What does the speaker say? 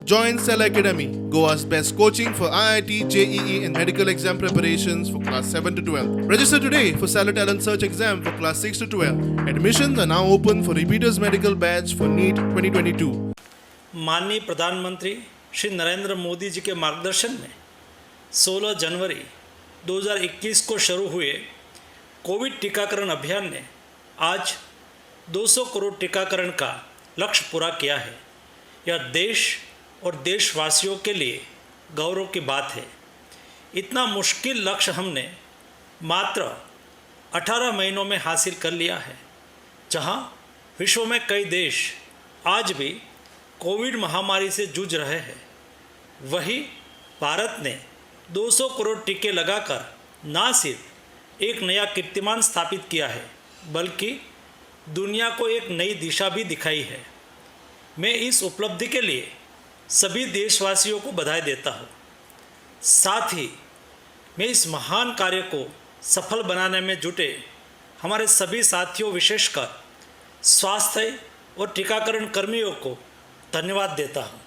Join Cell Academy, Goa's best coaching for IIT, JEE and medical exam preparations for class 7 to 12. Register today for Cell Talent Search exam for class 6 to 12. Admissions are now open for repeaters medical batch for NEET 2022. माननीय प्रधानमंत्री श्री नरेंद्र मोदी जी के मार्गदर्शन में 16 जनवरी 2021 को शुरू हुए Covid टीकाकरण अभियान ने आज 200 करोड़ टीकाकरण का लक्ष्य पूरा किया है। यह देश और देशवासियों के लिए गौरव की बात है। इतना मुश्किल लक्ष्य हमने मात्र 18 महीनों में हासिल कर लिया है। जहां विश्व में कई देश आज भी कोविड महामारी से जूझ रहे हैं, वहीं भारत ने 200 करोड़ टीके लगाकर ना सिर्फ एक नया कीर्तिमान स्थापित किया है, बल्कि दुनिया को एक नई दिशा भी दिखाई है। मैं इस उपलब्धि के लिए सभी देशवासियों को बधाई देता हूँ। साथ ही मैं इस महान कार्य को सफल बनाने में जुटे हमारे सभी साथियों, विशेषकर स्वास्थ्य और टीकाकरण कर्मियों को धन्यवाद देता हूँ।